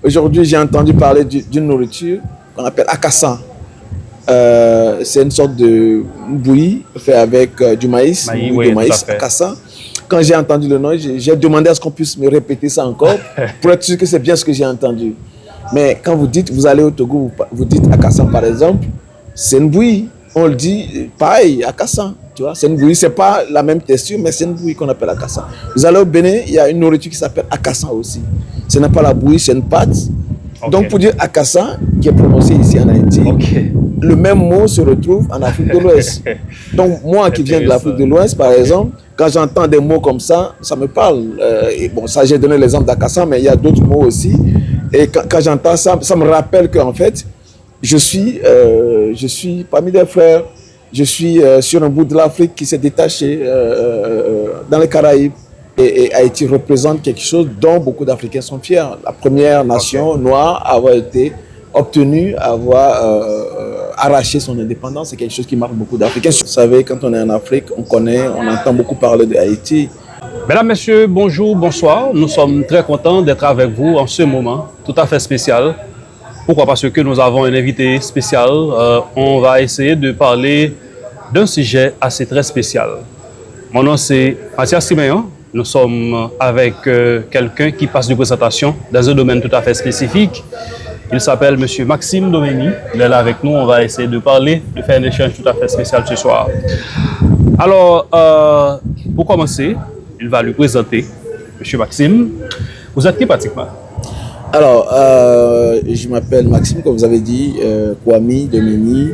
Aujourd'hui, j'ai entendu parler d'une nourriture qu'on appelle akassa. C'est une sorte de bouillie fait avec du maïs, une bouillie de Oui, tout à maïs, fait. akassa. Quand j'ai entendu le nom, j'ai demandé à ce qu'on puisse me répéter ça encore pour être sûr que c'est bien ce que j'ai entendu. Mais quand vous allez au Togo, vous dites akassa par exemple, c'est une bouillie. On le dit pareil, akassa. Tu vois, c'est une bouillie, c'est pas la même texture, mais c'est une bouillie qu'on appelle akassa. Vous allez au Bénin, il y a une nourriture qui s'appelle akassa aussi. Ce n'est pas la bouillie, c'est une pâte. Ok. Donc, pour dire akassa, qui est prononcé ici en Haïti, Ok. le même mot se retrouve en Afrique de l'Ouest. Donc, moi qui viens de l'Afrique de l'Ouest, par exemple, quand j'entends des mots comme ça me parle. Et bon, ça, j'ai donné l'exemple d'akassa, mais il y a d'autres mots aussi. Et quand j'entends ça, ça me rappelle qu'en fait, je suis parmi des frères. Je suis sur un bout de l'Afrique qui s'est détaché dans les Caraïbes. Et Haïti représente quelque chose dont beaucoup d'Africains sont fiers. La première nation noire à avoir été obtenue, à avoir arraché son indépendance, c'est quelque chose qui marque beaucoup d'Africains. Vous savez, quand on est en Afrique, on connaît, on entend beaucoup parler de Haïti. Mesdames, Messieurs, bonjour, bonsoir. Nous sommes très contents d'être avec vous en ce moment tout à fait spécial. Pourquoi? Parce que nous avons un invité spécial. On va essayer de parler d'un sujet assez très spécial. Mon nom c'est Mathias Siméon. Nous sommes avec quelqu'un qui passe de présentation dans un domaine tout à fait spécifique. Il s'appelle M. Maxime Domény. Il est là avec nous. On va essayer de parler, de faire un échange tout à fait spécial ce soir. Alors, pour commencer, il va lui présenter M. Maxime. Vous êtes qui pratiquement? Alors, je m'appelle Maxime, comme vous avez dit, Kwame Domény.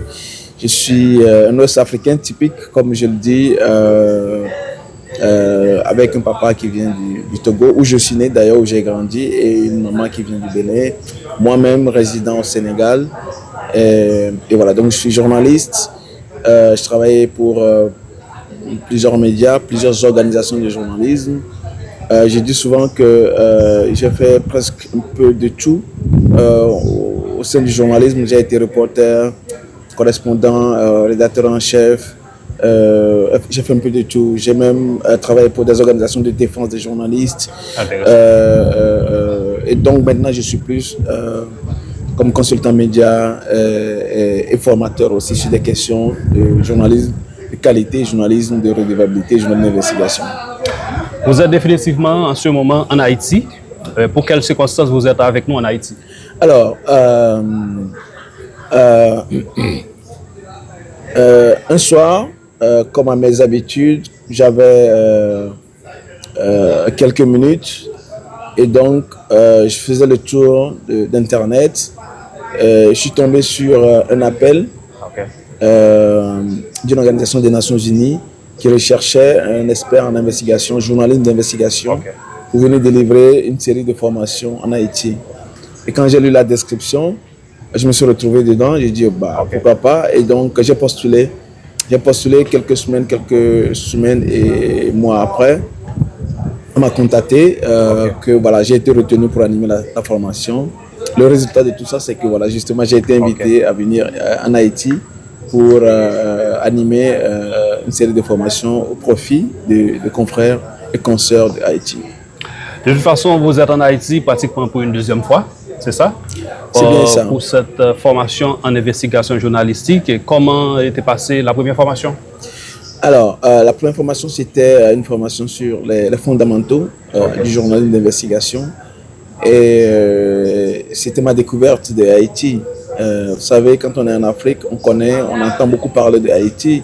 Je suis un Ouest-Africain typique, comme je le dis, avec un papa qui vient du Togo, où je suis né d'ailleurs, où j'ai grandi, et une maman qui vient du Bénin. Moi-même, résident au Sénégal. Et voilà, donc je suis journaliste. Je travaillais pour plusieurs médias, plusieurs organisations de journalisme. Je dis souvent que j'ai fait presque un peu de tout au sein du journalisme. J'ai été reporter, correspondant, rédacteur en chef. J'ai fait un peu de tout. J'ai même travaillé pour des organisations de défense des journalistes. Et donc maintenant, je suis plus comme consultant média et formateur aussi sur des questions de journalisme de qualité, journalisme de redevabilité, journalisme d'investigation. Vous êtes définitivement en ce moment en Haïti. Pour quelles circonstances vous êtes avec nous en Haïti? Alors, un soir, comme à mes habitudes, j'avais quelques minutes et donc je faisais le tour d'Internet. Je suis tombé sur un appel d'une organisation des Nations Unies qui recherchait un expert en investigation, journaliste d'investigation, pour venir délivrer une série de formations en Haïti. Et quand j'ai lu la description, je me suis retrouvé dedans, j'ai dit pourquoi pas, et donc j'ai postulé. J'ai postulé quelques semaines et mois après. On m'a contacté, que voilà, j'ai été retenu pour animer la formation. Le résultat de tout ça, c'est que voilà, justement, j'ai été invité à venir en Haïti pour animer une série de formations au profit de confrères et consoeurs de Haïti. De toute façon, vous êtes en Haïti pratiquement pour une deuxième fois, c'est ça? C'est bien ça. Pour cette formation en investigation journalistique, et comment était passée la première formation? Alors, la première formation, c'était une formation sur les fondamentaux du journalisme d'investigation. Et c'était ma découverte de Haïti. Vous savez, quand on est en Afrique, on connaît, on entend beaucoup parler de Haïti.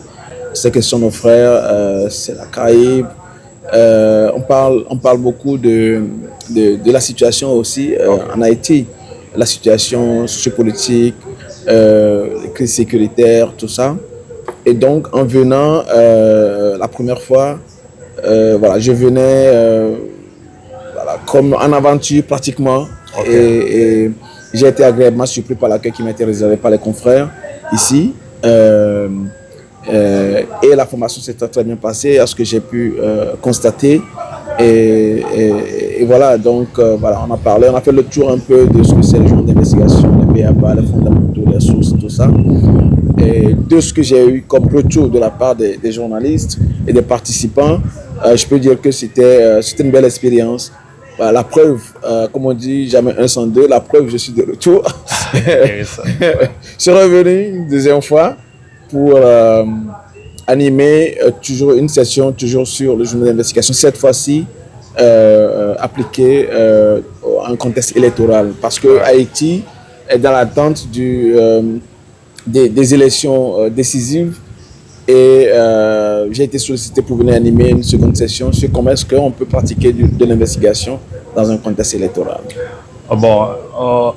C'est que ce sont nos frères, c'est la Caraïbe. On parle beaucoup de la situation aussi en Haïti. La situation sociopolitique, les crises sécuritaires, tout ça. Et donc, en venant la première fois, voilà, je venais comme en aventure pratiquement. Et j'ai été agréablement surpris par l'accueil qui m'a été réservé par les confrères ici. Et la formation s'est très bien passée à ce que j'ai pu constater. Et voilà, donc voilà, on a parlé, on a fait le tour un peu de ce que c'est le journal d'investigation, les BABA, les fondamentaux, les sources, tout ça. Et de ce que j'ai eu comme retour de la part des journalistes et des participants, je peux dire que c'était une belle expérience. Bah, la preuve, comme on dit, jamais un sans deux, la preuve, je suis de retour. Je suis revenu une deuxième fois pour animer toujours une session, toujours sur le journal d'investigation, cette fois-ci appliquée à un contexte électoral. Parce que Haïti est dans l'attente des élections décisives. Et j'ai été sollicité pour venir animer une seconde session sur comment est-ce qu'on peut pratiquer de l'investigation dans un contexte électoral. Bon,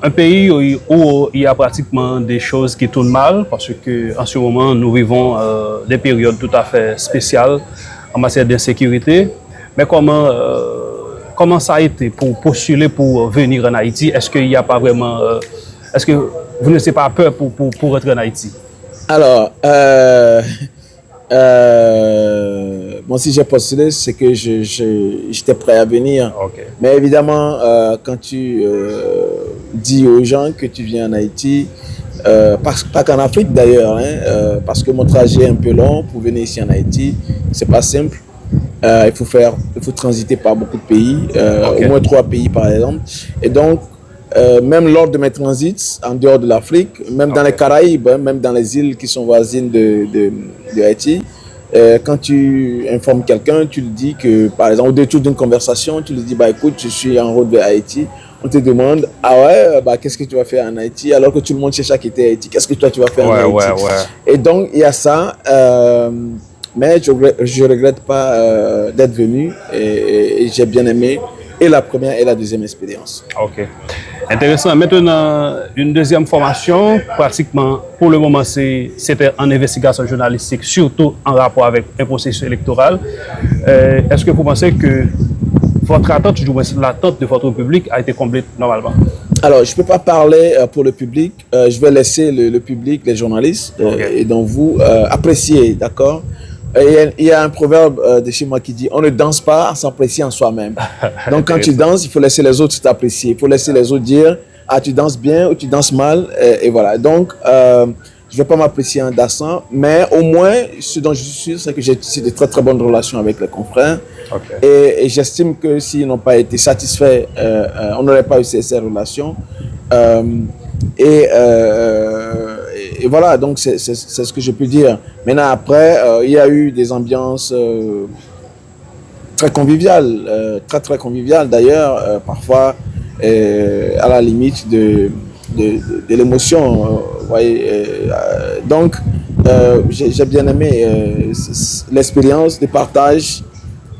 un pays où il y a pratiquement des choses qui tournent mal, parce qu'en ce moment, nous vivons des périodes tout à fait spéciales en matière d'insécurité. Mais comment ça a été pour postuler pour venir en Haïti? Est-ce qu'il n'y a pas vraiment... est-ce que vous n'avez pas peur pour rentrer en Haïti? Alors, bon, si j'ai postulé, c'est que j'étais prêt à venir. Okay. Mais évidemment, quand tu dis aux gens que tu viens en Haïti, pas qu'en Afrique d'ailleurs, hein, parce que mon trajet est un peu long pour venir ici en Haïti, c'est pas simple. Il faut transiter par beaucoup de pays, au moins 3 pays par exemple. Et donc, même lors de mes transits en dehors de l'Afrique, même dans les Caraïbes, hein, même dans les îles qui sont voisines de Haïti, quand tu informes quelqu'un, tu lui dis que, par exemple, au détour d'une conversation, tu lui dis, bah écoute, je suis en route vers Haïti. On te demande, ah ouais, bah qu'est-ce que tu vas faire en Haïti? Alors que tout le monde cherche à quitter Haïti, qu'est-ce que toi tu vas faire en Haïti? Et donc, il y a ça. Mais je ne regrette pas d'être venu et j'ai bien aimé et la première et la deuxième expérience. Ok. Intéressant. Maintenant, une deuxième formation, pratiquement, pour le moment, c'était en investigation journalistique, surtout en rapport avec un processus électoral. Est-ce que vous pensez que votre attente, du moins l'attente de votre public, a été comblée normalement? Alors, je ne peux pas parler pour le public. Je vais laisser le public, les journalistes, et donc vous apprécier, d'accord? Il y a un proverbe de chez moi qui dit « On ne danse pas sans s'apprécier en soi-même ». Donc, quand tu danses, il faut laisser les autres t'apprécier. Il faut laisser les autres dire « Ah, tu danses bien ou tu danses mal ». Et voilà. Donc, je ne vais pas m'apprécier en dansant, mais au moins, ce dont je suis sûr, c'est que j'ai de très, très bonnes relations avec les confrères. Okay. Et j'estime que s'ils n'ont pas été satisfaits, on n'aurait pas eu ces relations. Et voilà, donc c'est ce que je peux dire. Maintenant, après, il y a eu des ambiances très conviviales, très conviviales d'ailleurs, parfois à la limite de l'émotion. Donc, j'ai bien aimé l'expérience de partage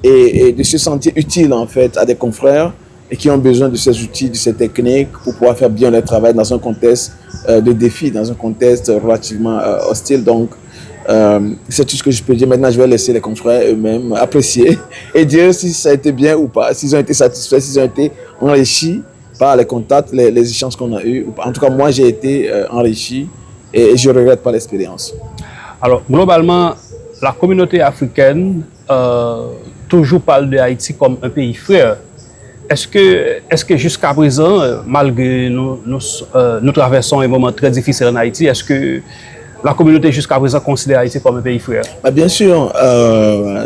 et de se sentir utile en fait à des confrères et qui ont besoin de ces outils, de ces techniques pour pouvoir faire bien leur travail dans un contexte de défi, dans un contexte relativement hostile. Donc, c'est tout ce que je peux dire. Maintenant, je vais laisser les confrères eux-mêmes apprécier et dire si ça a été bien ou pas, s'ils ont été satisfaits, s'ils ont été enrichis par les contacts, les échanges qu'on a eus. En tout cas, moi, j'ai été enrichi et je ne regrette pas l'expérience. Alors, globalement, la communauté africaine toujours parle de Haïti comme un pays frère. Est-ce que jusqu'à présent, malgré nous traversons un moment très difficile en Haïti, est-ce que la communauté jusqu'à présent considère Haïti comme un pays frère? Bien sûr,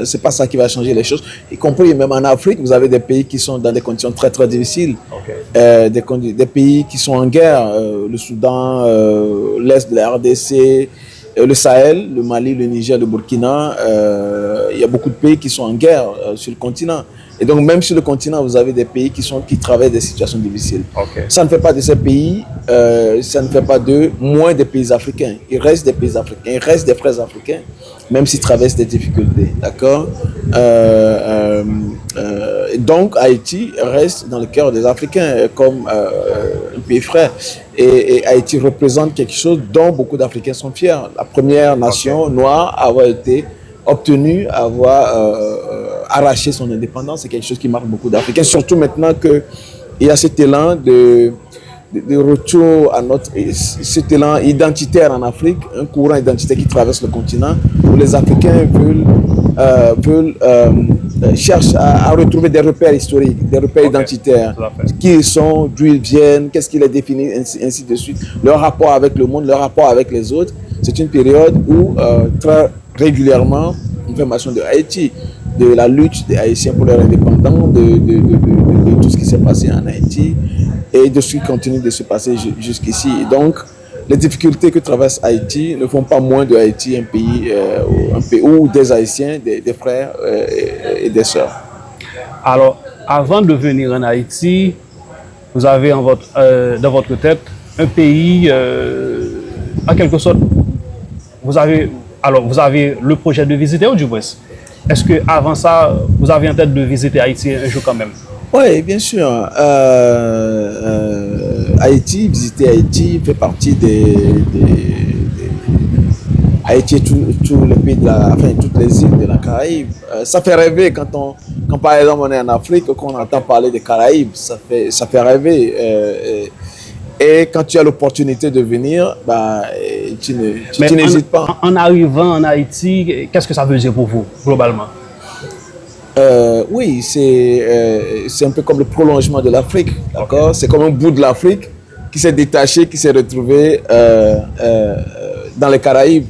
c'est pas ça qui va changer les choses. Y compris même en Afrique, vous avez des pays qui sont dans des conditions très très difficiles. Okay. Des pays qui sont en guerre, le Soudan, l'Est de la RDC, le Sahel, le Mali, le Niger, le Burkina. Il y a beaucoup de pays qui sont en guerre sur le continent. Et donc, même sur le continent, vous avez des pays qui traversent des situations difficiles. Okay. Ça ne fait pas de ces pays, ça ne fait pas d'eux moins des pays africains. Il reste des pays africains, il reste des frères africains, même s'ils traversent des difficultés. D'accord? Donc, Haïti reste dans le cœur des Africains comme un pays frère. Et Haïti représente quelque chose dont beaucoup d'Africains sont fiers. La première nation noire à avoir été obtenu, avoir arraché son indépendance, c'est quelque chose qui marque beaucoup d'Africains, surtout maintenant qu'il y a cet élan de retour à cet élan identitaire en Afrique, un courant identitaire qui traverse le continent, où les Africains cherchent à retrouver des repères historiques, des repères identitaires, qui ils sont, d'où ils viennent, qu'est-ce qui les définit, ainsi de suite, leur rapport avec le monde, leur rapport avec les autres. C'est une période où très régulièrement, une information de Haïti de la lutte des Haïtiens pour leur indépendance, de tout ce qui s'est passé en Haïti et de ce qui continue de se passer jusqu'ici. Et donc, les difficultés que traverse Haïti ne font pas moins de Haïti un pays où des Haïtiens, des frères et des sœurs. Alors, avant de venir en Haïti, vous avez dans votre tête un pays, en quelque sorte, vous avez le projet de visiter ou du moins? Est-ce qu'avant ça, vous avez en tête de visiter Haïti un jour quand même? Oui, bien sûr. Haïti, visiter Haïti fait partie Haïti et tout le pays toutes les îles de la Caraïbe. Ça fait rêver quand par exemple on est en Afrique, qu'on entend parler des Caraïbes, ça fait rêver. Et quand tu as l'opportunité de venir, tu n'hésites pas. En arrivant en Haïti, qu'est-ce que ça veut dire pour vous, globalement? Oui, c'est un peu comme le prolongement de l'Afrique, d'accord? Okay. C'est comme un bout de l'Afrique qui s'est détaché, qui s'est retrouvé dans les Caraïbes.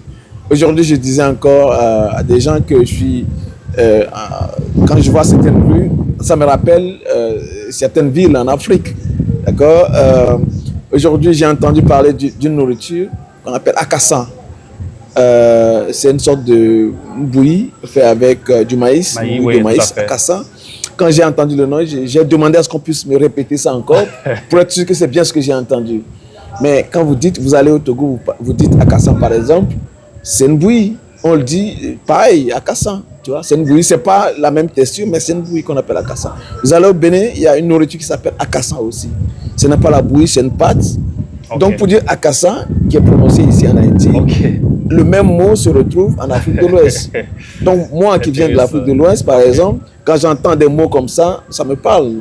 Aujourd'hui, je disais encore à des gens que je suis... quand je vois certaines rues, ça me rappelle certaines villes en Afrique, d'accord? Aujourd'hui, j'ai entendu parler d'une nourriture qu'on appelle akassa. C'est une sorte de bouillie fait avec du maïs, de maïs, akassa. Quand j'ai entendu le nom, j'ai demandé à ce qu'on puisse me répéter ça encore pour être sûr que c'est bien ce que j'ai entendu. Mais quand vous allez au Togo, vous dites akassa par exemple, c'est une bouillie. On le dit pareil, akassa. Tu vois, c'est une bouillie, c'est pas la même texture, mais c'est une bouillie qu'on appelle akassa. Vous allez au Bénin, il y a une nourriture qui s'appelle akassa aussi. Ce n'est pas la bouillie, c'est une pâte. Okay. Donc pour dire akassa, qui est prononcé ici en Haïti, le même mot se retrouve en Afrique de l'Ouest. Donc moi qui viens de l'Afrique de l'Ouest, par exemple, quand j'entends des mots comme ça me parle.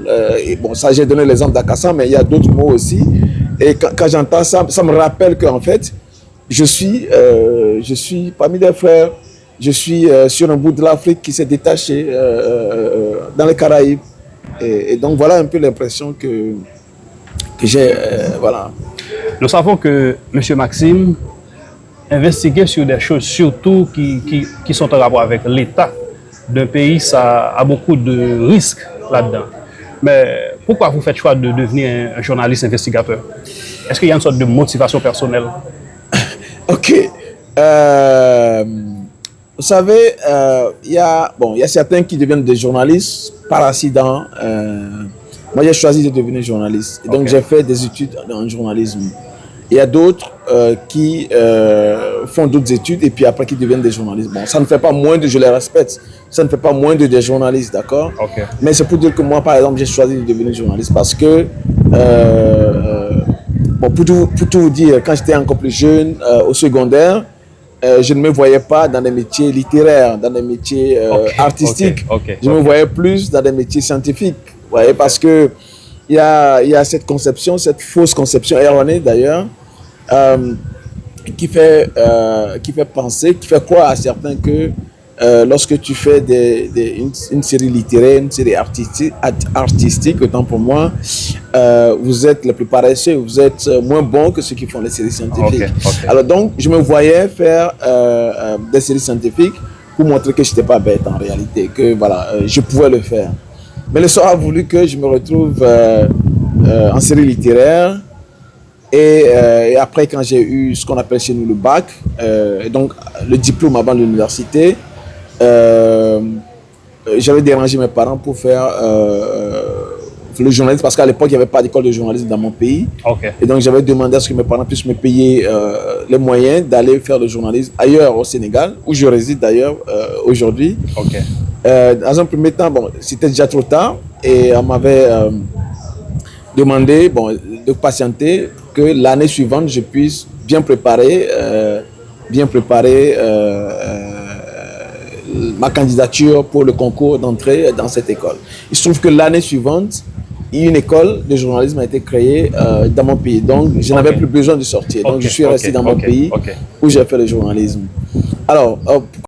Et bon, ça j'ai donné l'exemple d'akassa, mais il y a d'autres mots aussi. Et quand j'entends ça, ça me rappelle qu'en fait, je suis parmi des frères. Je suis sur un bout de l'Afrique qui s'est détaché dans les Caraïbes. Et donc voilà un peu l'impression que j'ai. Voilà. Nous savons que M. Maxime investiguait sur des choses surtout qui sont en rapport avec l'État d'un pays. Ça a beaucoup de risques là-dedans. Mais pourquoi vous faites choix de devenir un journaliste investigateur? Est-ce qu'il y a une sorte de motivation personnelle? Ok. Vous savez, il y a certains qui deviennent des journalistes par accident. Moi, j'ai choisi de devenir journaliste. Et donc, j'ai fait des études en journalisme. Il y a d'autres qui font d'autres études et puis après qui deviennent des journalistes. Bon, ça ne fait pas moins de, je les respecte, ça ne fait pas moins de des journalistes, d'accord? Okay. Mais c'est pour dire que moi, par exemple, j'ai choisi de devenir journaliste parce que, bon, pour tout vous dire, quand j'étais encore plus jeune, au secondaire, je ne me voyais pas dans des métiers littéraires, dans des métiers artistiques. Je me voyais plus dans des métiers scientifiques. Vous voyez, parce que il y a cette conception, cette fausse conception erronée d'ailleurs, qui fait penser, qui fait croire à certains que lorsque tu fais une série littéraire, une série artistique, autant pour moi, vous êtes les plus paresseux, vous êtes moins bons que ceux qui font les séries scientifiques. Alors donc, je me voyais faire des séries scientifiques pour montrer que je n'étais pas bête en réalité, que voilà, je pouvais le faire. Mais le sort a voulu que je me retrouve en série littéraire. Et après, quand j'ai eu ce qu'on appelle chez nous le bac, et donc le diplôme avant l'université, j'avais dérangé mes parents pour faire le journalisme, parce qu'à l'époque, il n'y avait pas d'école de journalisme dans mon pays. Et donc, j'avais demandé à ce que mes parents puissent me payer les moyens d'aller faire le journalisme ailleurs au Sénégal, où je réside d'ailleurs aujourd'hui. Dans un premier temps, bon, c'était déjà trop tard et on m'avait demandé de patienter que l'année suivante, je puisse bien préparer ma candidature pour le concours d'entrée dans cette école. Il se trouve que l'année suivante, une école de journalisme a été créée dans mon pays. Donc, je n'avais plus besoin de sortir. Donc, je suis resté dans mon pays où j'ai fait le journalisme. Alors,